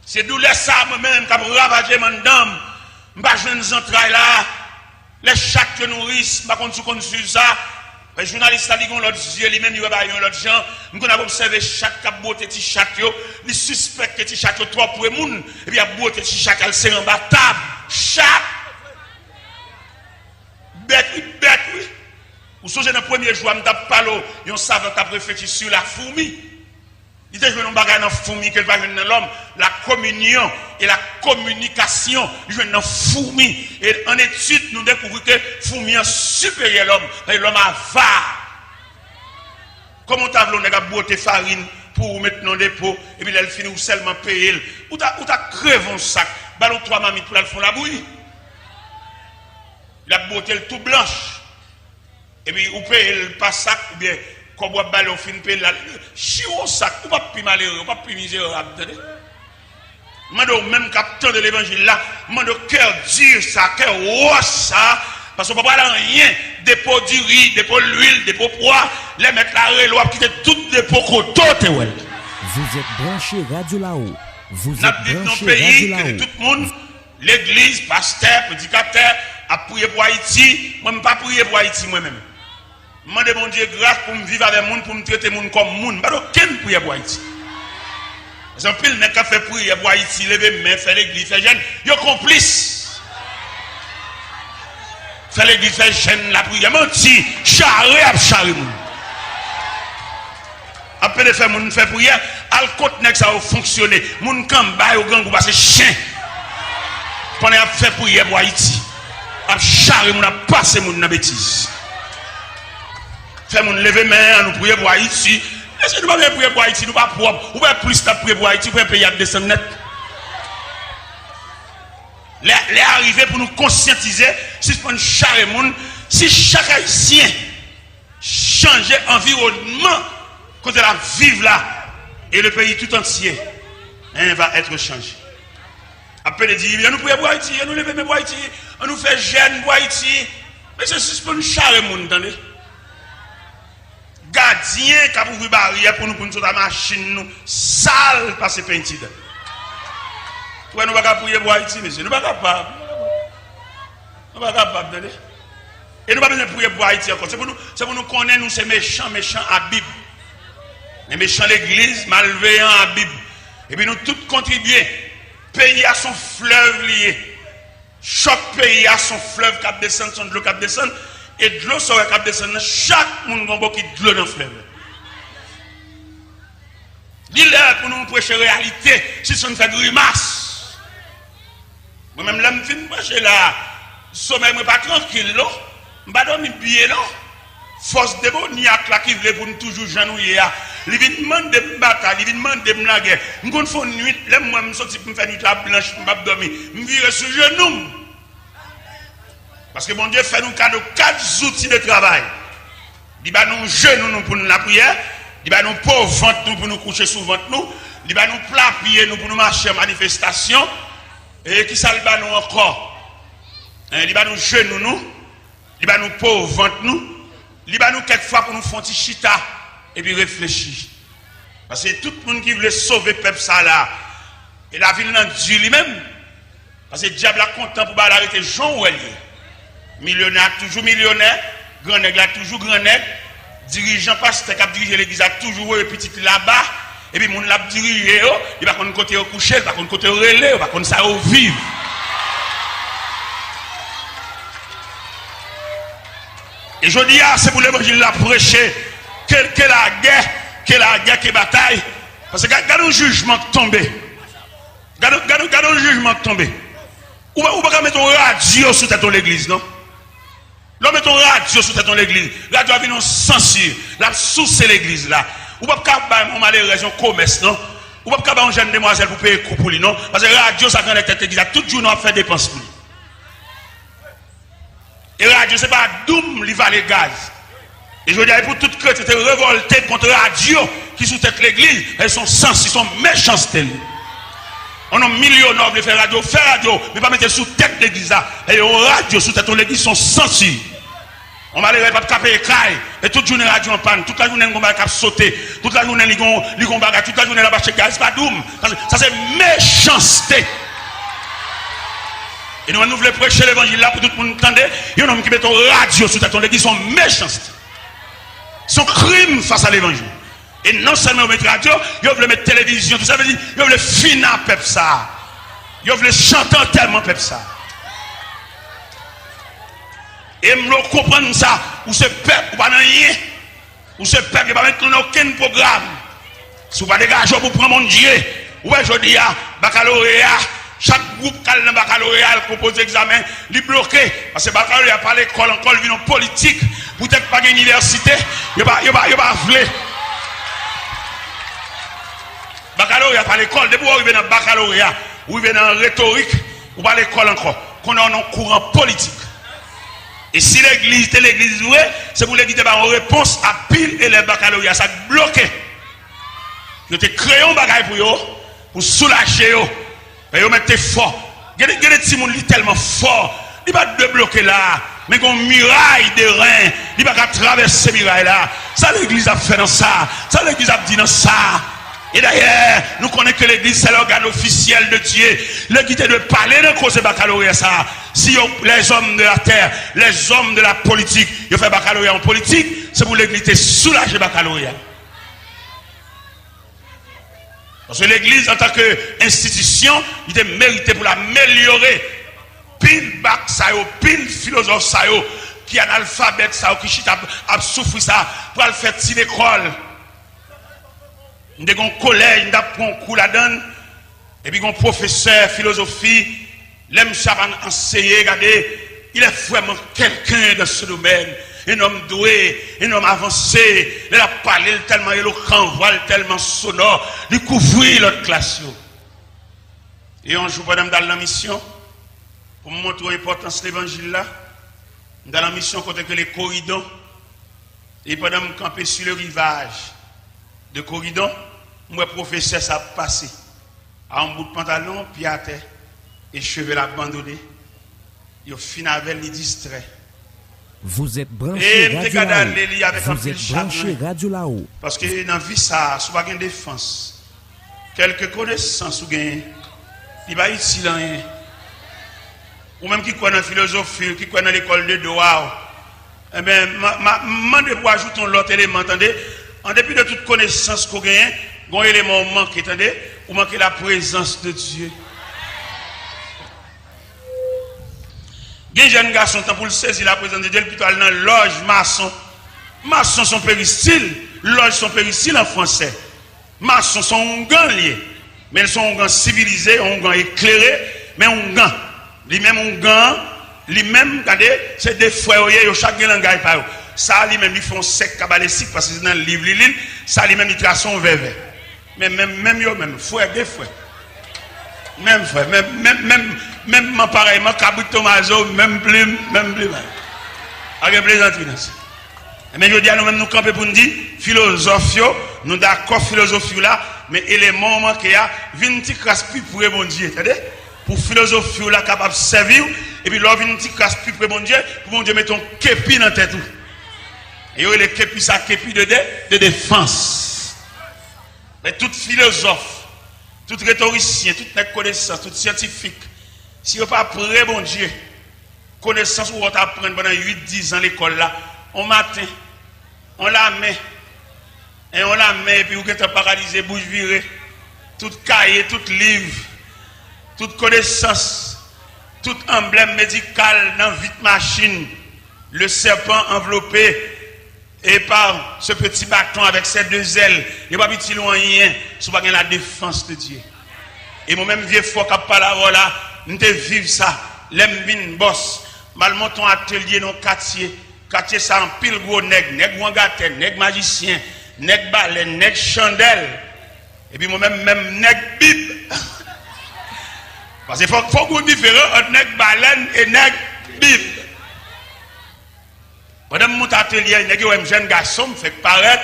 C'est douleur ça moi-même qui a ravagé mon dame. Je ne sais pas si entrailles là. Les chats que nourrissent, je ne sais pas si ça. Les journalistes ont dit que l'autre yeux, lui-même, il va y avoir l'autre gens. Nous avons observé chaque qui a beauté petit chat, les suspects que petit chat trop pour les gens. Et puis il y a beauté petit chat qui est en bas table. Chat. Bête, oui. Ou songez dans le premier jour, je n'ai pas l'eau. Ils savent que tu as réfléchi sur la fourmi. Il te joue un bagage dans la fourmi qu'elle va venir dans l'homme. La communion et la communication, il joue dans la fourmi. Et en étude, nous découvrons que la fourmi est supérieure à l'homme. L'homme avare. Comment tu as voulu boire farine pour mettre dans le dépôt et puis elle finit ou seulement payer. Ou tu as crevé un sac, ballon 3 mamites pour aller faire la bouillie. La beauté tout blanche. Et puis ou paye le pas sac ou bien comme on ballon fin paye la chion sac ou pas plus malheureux, pas plus misérable. Mando même capteur de l'évangile là, mando cœur dur ça, cœur roche ça parce qu'on peut pas rien, dépôt du riz, dépôt l'huile, dépôt poids, les mettre la relo quitter tout dépôt côté ouais. Vous êtes branché Radio là-haut. Vous êtes branché pays Radio là-haut. Tout le monde, l'église, pasteur, prédicateur a prié pour Haïti, moi je ne pas prier pour Haïti moi-même. Je demande mon Dieu grâce pour me vivre avec les gens, pour me traiter les gens comme les gens. Je ne peux pas prier pour Haïti. Parce que pile n'a fait prier pour Haïti, lever main, faire l'église, faire jeûne, ils sont complices. Faire l'église, faire jeûne, la prière, menti, charrer à charrer. Après de faire mon faire prière, al côté ça va fonctionner. Mon kamba au gang parce que chien. Pendant à faire prière pour Haïti. A charrer mon a passer mon na bêtise. Faire mon lever main, nous prier pour Haïti. Est-ce que nous pas prier pour Haïti, nous pas propre. Ou pas plus ta prier pour Haïti pour payer à descendre net. Les arriver pour nous conscientiser si on charrer mon si chaque haïtien changer environnement quand la vivre là et le pays tout entier va être changé. Après de dire nous prions pour Haïti, nous levons pour Haïti, on nous fait jeûne pour Haïti. Mais c'est juste pour nous charrer mon entendez? Gardien qui a ouvert barrière pour nous la machine nous sale passer peinture. Ouais, nous ne pouvons pas prier pour Haïti, monsieur. Nous ne sommes pas capables. Nous ne sommes pas capables. Et nous ne pouvons pas prier pour Haïti encore. C'est pour nous connaître, nous, ces méchants à Bible. Les méchants l'église, malveillants à Bible. Et puis nous tous contribuer. Pays à son fleuve lié. Chaque pays a son fleuve qui descend, son de l'eau qui descend. Et de l'eau sera qui descend. Chaque monde a beaucoup de l'eau dans le fleuve. Dis-leur pour nous prêcher la réalité. Si ça nous fait grimace. Moi-même, là, je me suis là. Sommeil, je ne suis pas tranquille. Je ne suis pas dormir bien. Force démoniaque là qui veut pour nous toujours janouiller. Il vient demander de me battre, il vient demander de me la guerre. Je vais faire une nuit, là, moi, je me sorti pour me faire une nuit blanche, je vais dormir. Je vais virer sur genou. Parce que mon Dieu fait nous cadeau 4 outils de travail. Il va nous genoux pour nous la prière. Il va nous pauvres ventre pour nous coucher sous ventre nous. Il va nous plat pied nous pour nous marcher en manifestation. Et qui ça il va nous encore? Il va nous genoux nous. Il va nous pauvres ventre nous. Il va nous quelquefois pour nous faire un petit chita et puis réfléchir. Parce que tout le monde qui veut sauver le peuple ça là, et la ville n'a Dieu lui-même. Parce que le diable est content pour arrêter Jean Ouelier. Millionnaire, toujours millionnaire. Grand nègre, toujours grand nègre. Dirigeant pasteur qui a dirigé l'église a toujours eu petit là-bas. Et puis, mon l'a dirigé, il va qu'on côté au coucher, il va qu'on côté au relais, il va qu'on ça au vivre. Et je dis, c'est pour l'évangile la prêcher que la guerre, que la bataille. Parce que regardez le jugement tombé. Regardez le jugement tombé. Ou pas mettre un radio sur ton église, non? L'on met ton radio sur ton église. La radio vient en censure. La source l'église là. Ou pas faire un malheureux en commerce, non? Ou pas faire un jeune demoiselle pour payer coup pour lui, non? Parce que la radio, ça connecte à l'église. Tout jour, on fait dépenses pour lui. Et la radio, ce n'est pas doum, il va les gaz. Et je veux dire, pour toute chrétien, c'était révolté contre la radio qui sous tête l'église. Elles sont sens, ils sont méchancetés. On a millions de faire radio, mais pas mettre sous tête l'église là. Et on radio sous tête l'église sont censurés. On va aller pas taper écaille et toute journée radio en panne, toute la journée on va cap sauter, toute la journée li gon bagarre, toute la journée la bâche gaz pas doum. Ça c'est méchanceté. Et nous voulons prêcher l'évangile là pour tout le monde entendre. Il y a un homme qui met ton radio sur ton église, sont méchanceté. Son crime face à l'évangile. Et non seulement mettre radio, ils veulent mettre télévision, tout ça veut dire, ils veulent finir peuple ça. Ils veulent chanter tellement peuple ça. Et nous comprenons ça, ou ce peuple ou pas rien, ou ce peuple qui va mettre dans aucun programme. Si vous pas dégager pour prendre mon Dieu, ou bien je dis baccalauréat, chaque groupe qui a le baccalauréat propose examen, il bloqué parce que baccalauréat pas l'école encore, il vient en politique, peut-être pas une université, il va vouloir. Baccalauréat pas l'école, depuis vous arrivez dans baccalauréat, vous arrivez dans rhétorique, ou pas l'école encore, qu'on a un courant politique. Et si l'église est l'église vraie, c'est pour l'église en réponse à pile et les baccalauréats, ça bloqué. Vous avez créé un bagage pour soulager eux. Et vous mettez fort. Il y a des petits gens tellement forts. Il ne va pas débloquer là. Mais il y a une muraille de reins. Il ne va pas traverser cette muraille là. Ça l'église a fait dans ça. Ça l'église a dit dans ça. Et d'ailleurs, nous connaissons que l'église, c'est l'organe officiel de Dieu. L'église est de parler de cause de baccalauréat ça. Si les hommes de la terre, les hommes de la politique, ils font baccalauréat en politique, c'est pour l'église de soulager baccalauréat. Parce que l'église, en tant qu'institution, il est mérité pour l'améliorer. Pile bac, ça y est, pile philosophe, ça y est, qui est analphabète, ça y est, qui a souffert ça, pour le faire tirer l'école. Nous avons un collège, nous avons un cours là-dedans, et puis un professeur philosophie, l'aime ça enseigner, regardez, il est vraiment quelqu'un dans ce domaine, un homme doué, un homme avancé, il a parlé tellement éloquent, voile tellement sonore, il couvrit l'autre classe. Et un jour, pendant dans la mission, pour me montrer l'importance de l'évangile là, dans la mission, côté que les corridors, et pendant me camper sur le rivage de corridor, moi professeur ça passé à un bout de pantalon, pied à terre, et cheveux abandonnés. Il finit avec les distraits. Vous êtes branché Radio là-haut. Parce que dans la vie, ça, si vous avez une défense, quelques connaissances, vous avez, il va ici là. Ou même qui croit dans la philosophie, qui croit dans l'école de droit. Eh bien, je vais ajouter l'autre élément, attendez. En dépit de toute connaissance qu'on gagne, un élément manque, attendez, ou manquer la présence de Dieu. Il y a un jeune garçon, pour le saisir la présence de Dieu, plutôt dans loge maçon. Maçon sont péristyles, loge sont péristyles en français. Maçon sont un gant lié, mais ils sont un gant civilisé, un gant éclairé, mais un gant. Lui-même un gant, lui-même, regardez, c'est des frères, chaque langage par eux. Ça, lui-même, ils font sec cabalistique parce que c'est dans le livre, ça, lui-même, ils tracent un verre. Mais même, frère, des frères. Même frère, même pareillement, Cabrit Tomaso, même plus. Avec plaisanterie. Mais je dis à nous-mêmes, nous camper pour nous dire, philosophie, nous d'accord, philosophie là, mais élément qu'il y a, 20 crasse plus pour bon Dieu. C'est-à-dire, pour philosophie là, capable de servir, et puis là, 20 crasse plus pour bon Dieu mettre ton képi dans la tête. Et les képi, ça képi de défense. Mais tout philosophe, tout rhétoricien, toute connaissance, tout scientifique, si vous pas prêt, bon Dieu, connaissance ou on apprendre pendant 8-10 ans à l'école là, on matin, on la met, et puis vous êtes paralysé, bouche virée, tout cahier, tout livre, toute connaissance, tout emblème médical dans vite machine, le serpent enveloppé, et par ce petit bâton avec ses deux ailes, il n'y a pas petit loin rien, si vous avez la défense de Dieu. Et moi-même, vieux fort qui parle là, nous devons vivre ça. L'embine boss, mal monton atelier dans le quartier. Quartier, ça en pile gros nègre wangater, nègre magicien, nègre baleine, nègre chandelle. Et puis moi-même, nègre bib. Parce qu'il faut qu'on différence entre nègre baleine et nègre bib. Pendant mon atelier, il y a un jeune garçon qui fait paraître,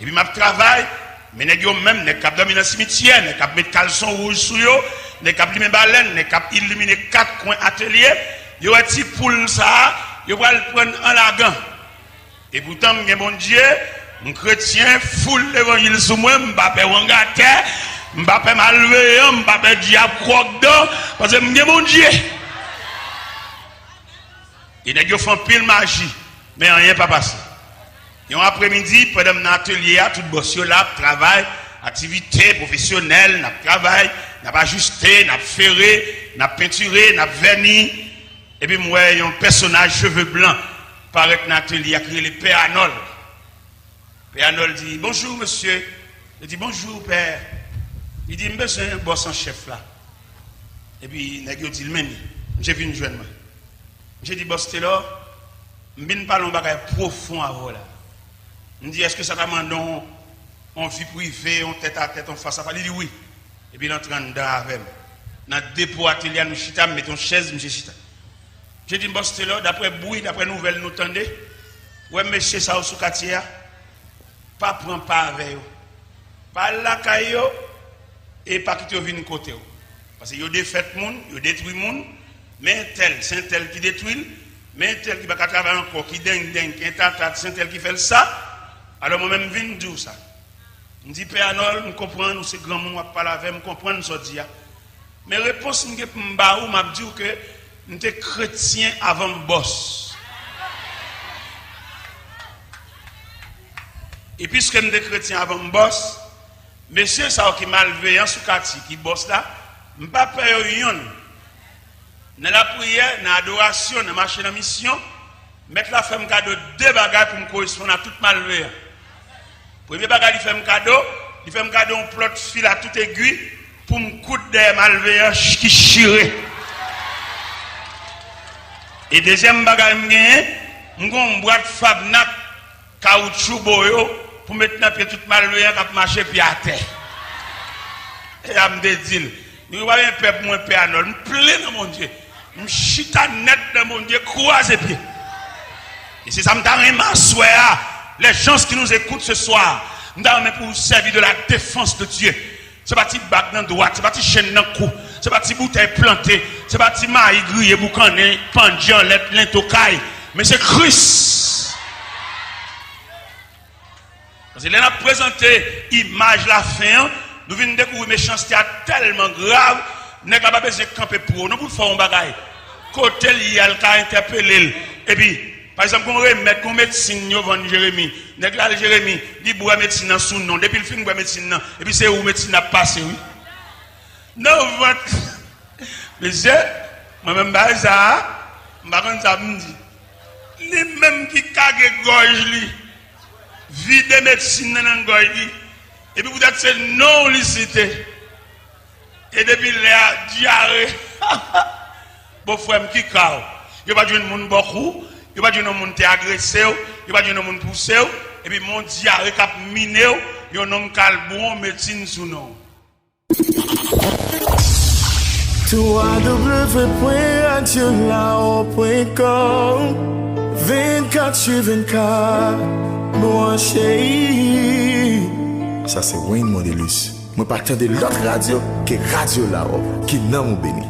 et puis je travaille, mais il y a même des cap dormir dans le cimetière, des cap mettre caleçon rouge sur eux, des cap limer baleine, des cap illuminer 4 coins atelier, il y a un petit poule ça, il va le prendre en lagan. Et pourtant, mon Dieu, un chrétien, foule l'évangile sous moi, m'bapé wangate, m'bapé malveillant, m'bapé diable croque dedans, parce que mon Dieu. Et les gens font pile magie, mais rien pas passé. Et un après-midi, pendant mon atelier, tout boss là, travail, activité professionnelle, n'a travail, n'a pas ajusté, n'a ferré, n'a peinturé, n'a verni. Et puis moi, un personnage cheveux blancs paraît dans l'atelier, a créé le Père Arnold. Père Arnold dit bonjour monsieur. Il dit bonjour père. Il dit monsieur un boss en chef là. Et puis il dit le même. J'ai vu une jeune. J'ai dit boss t'es là. Je ne parle pas de bagage profond avant là. Il dit est-ce que ça demande en vie privée, en tête à tête, en face à face? Il dit oui. Et puis il entre dedans avec moi. Dans le dépôt atelier, nous chita, mettons chaise, monsieur chita. J'ai dit, boss, là, d'après bruit, d'après nouvelles, nous tendez. Ouais, monsieur, ça, au sous-quartier, pas prendre pas avec eux. Pas la caillou, et pas quitter au côté. Parce que vous défait le monde, vous détruit le monde, mais c'est un tel qui détruit, mais tel qui va travailler encore, qui dingue, qui est c'est un tel qui fait ça. Alors moi-même, je viens dire ça. Je dis, Père Arnold, je comprends, nous, c'est grand monde, je parle avec, je comprends, nous, ça dit. Mais réponse, je m'a dit que nous sommes chrétiens avant le boss. Et puisque nous sommes chrétiens avant le boss, monsieur, ça qui est malveillant sous quartier, qui bosse là, je ne pas payer rien. Dans la prière, dans l'adoration, dans la marche de mission, mettre la femme cadeau deux bagages pour me correspondre à toute malveillance. Premier bagage, il fait un cadeau, un plot de fil à toute aiguille pour me coudre des malveillants qui chirent. Et deuxième bagage, je vais une boîte Fabnac, caoutchouc boyo, pour mettre dans pied toute malveillant qui marche puis à terre. Et je me dis, nous avons un peuple moins péanol, je plein dans mon Dieu. Je chita net dans mon Dieu, croise les pieds. Et c'est ça que je m'assois. Les gens qui nous écoutent ce soir, nous avons pour servir de la défense de Dieu. C'est pas petit bac dans droite, c'est pas petit chaîne dans cou, c'est pas petit bouteille plantée, c'est pas petit maïs grillé, boucané, pendiant, l'intocaille, mais c'est Christ. Parce qu'il a présenté l'image la fin, nous venons découvrir méchanceté tellement grave, nous n'avons pas besoin de camper pour nous, pour faire un bagage. Côté il a interpellé, et puis, par exemple, on remet qu'on médecine, nous Jérémie. Nous Jérémie, dit bois médecine dans son nom. Depuis le film, bois médecine, et puis c'est où médecine a passé, oui. Non, monsieur, moi-même, ça, je me dis, les mêmes qui cagent gorge, vide médecine dans la gorge, et puis vous êtes c'est non licité. Et depuis là, diarrhée, bon frère, qui cave. Il n'y a pas de monde beaucoup. Il n'y a pas de monde qui agressé, il n'y a pas de monde poussé, et puis mon diarrhée qui a miné, il y a un homme calbon, médecine sous nom. www.radiolao.com 24/24 Moi chéri. Ça c'est Wayne Modelus. Moi partant de l'autre radio que Radio Lao qui n'a mon béni.